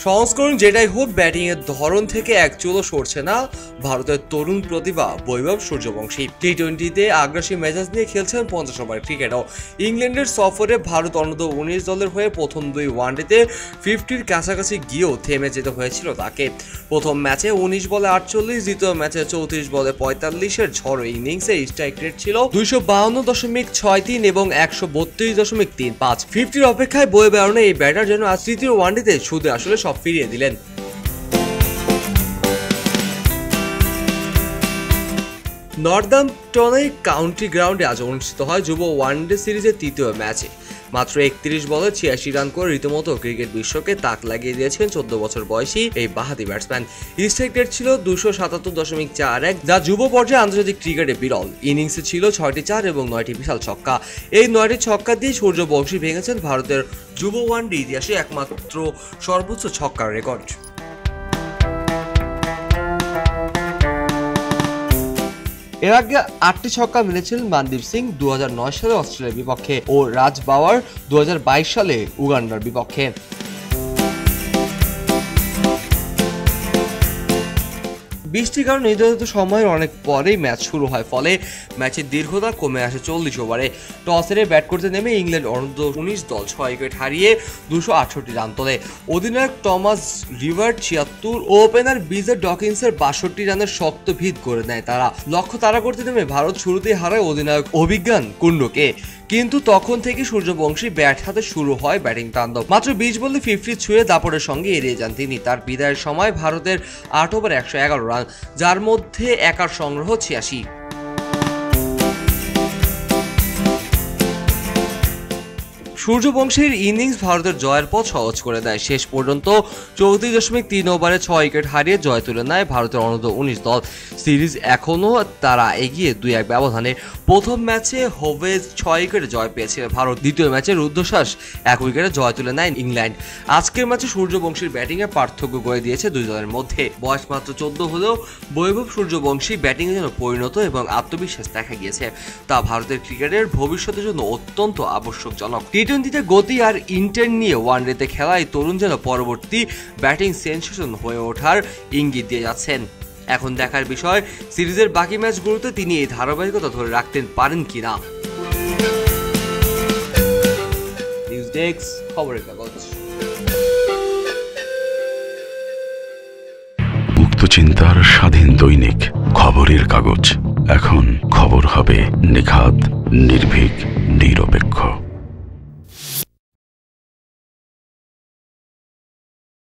সংস্করণ যেটাই হোক, ব্যাটিং এর ধরন থেকে এক চুলও সরছে না ভারতের তরুণ প্রতিভা বৈভব সূর্যবংশী। টি-20তে আগ্রাসী মেজাজ নিয়ে খেলছেন 50 ওভার ক্রিকেটও। ইংল্যান্ডের সফরে ভারত অনূর্ধ্ব-19 দলের হয়ে প্রথম 2 ওয়ানডেতে 50-র কাছাকাছি গিয়েও থেমে যেতে হয়েছিল তাকে। প্রথম ম্যাচে 19 বলে 48, দ্বিতীয় ম্যাচে 34 বলে 45-এর ঝড়ো ইনিংসে স্ট্রাইক রেট ছিল 252.63 এবং 132.35। 50-র অপেক্ষায় বয়ে বেড়ানো এই ব্যাটার যেন আজ তৃতীয় ওয়ানডেতে শুধু আসলে সব ফিরিয়ে দিলেন। নর্দাম্পটনে কাউন্টি গ্রাউন্ডে আজ অনুষ্ঠিত হয় যুব ওয়ানডে সিরিজের তৃতীয় ম্যাচে। মাত্র 31 বলে 86 রান করে রীতিমতো ক্রিকেট বিশ্বকে তাক লাগিয়ে দিয়েছেন 14 বছর বয়সী এই বাহাতি ব্যাটসম্যান। স্ট্রাইক রেট ছিল 277.41, যা যুব পর্যায়ে আন্তর্জাতিক ক্রিকেটে বিরল। ইনিংসে ছিল 6টি 4 এবং 9টি বিশাল ছক্কা। এই 9টি ছক্কা দিয়ে সূর্যবংশী ভেঙেছেন ভারতের যুব ওয়ানডে ইতিহাসে একমাত্র সর্বোচ্চ ছক্কার রেকর্ড। এর আগে 8টি ছক্কা মেরেছিলেন মনদীপ সিং 2009 সালে অস্ট্রেলিয়ার বিপক্ষে ও রাজ বাওয়ার 2022 সালে উগান্ডার বিপক্ষে। বৃষ্টির কারণে নির্ধারিত সময়ের অনেক পরেই ম্যাচ শুরু হয়, ফলে ম্যাচের দীর্ঘতা কমে আসে 40 ওভারে। টস হেরে ব্যাট করতে নেমে ইংল্যান্ড অনূর্ধ্ব-19 দল 6 উইকেট হারিয়ে 268 রান তোলে। অধিনায়ক টমাস রিভার্ট 76 ও ওপেনার বিজে ডকিন্সের 62 রানের শক্ত ভিত করে নেয় তারা। লক্ষ্য তাড়া করতে নেমে ভারত শুরুতেই হারায় অধিনায়ক অভিজ্ঞান কুন্ডুকে, কিন্তু তখন থেকে সূর্যবংশী ব্যাট হাতে শুরু হয় ব্যাটিং তাণ্ডব। মাত্র 20 বলে 50 ছুঁয়ে দাপটের সঙ্গে এড়িয়ে যান তিনি। তার বিদায়ের সময় ভারতের 8 ওভার 111 রান, যার মধ্যে একার সংগ্রহ 86। সূর্যবংশীর ইনিংস ভারতের জয়ের পথ সহজ করে দেয়। শেষ পর্যন্ত 34.3 ওভারে 6 উইকেট হারিয়ে জয় তুলে নেয় ভারতের অনূর্ধ্ব-19 দল। সিরিজ এখনও তারা এগিয়ে 2-1 ব্যবধানে। প্রথম ম্যাচে হোভেজ 6 উইকেটে জয় পেয়েছিল ভারত, দ্বিতীয় ম্যাচে রুদ্ধশ্বাস 1 উইকেটে জয় তুলে নেয় ইংল্যান্ড। আজকের ম্যাচে সূর্যবংশীর ব্যাটিংয়ে পার্থক্য করে দিয়েছে দুই দলের মধ্যে। বয়স মাত্র 14 হলেও বৈভব সূর্যবংশী ব্যাটিংয়ের জন্য পরিণত এবং আত্মবিশ্বাস দেখা গিয়েছে, তা ভারতের ক্রিকেটের ভবিষ্যতের জন্য অত্যন্ত আবশ্যকজনক। টি-20তে গতি আর ইন্টেন্ট নিয়ে ওয়ানডেতে খেলা এই তরুণ যেন পরবর্তী ব্যাটিং সেনসেশন হয়ে ওঠার ইঙ্গিত দিয়ে যাচ্ছেন। এখন দেখার বিষয় সিরিজের বাকি ম্যাচগুলোতে তিনি এই ধারাবাহিকতা ধরে রাখতে পারেন কিনা। নিউজ ডেস্ক, খবরের কাগজ। মুক্ত চিন্তার স্বাধীন দৈনিক খবরের কাগজ। এখন খবর হবে নিখাত, নির্ভীক, নিরপেক্ষ।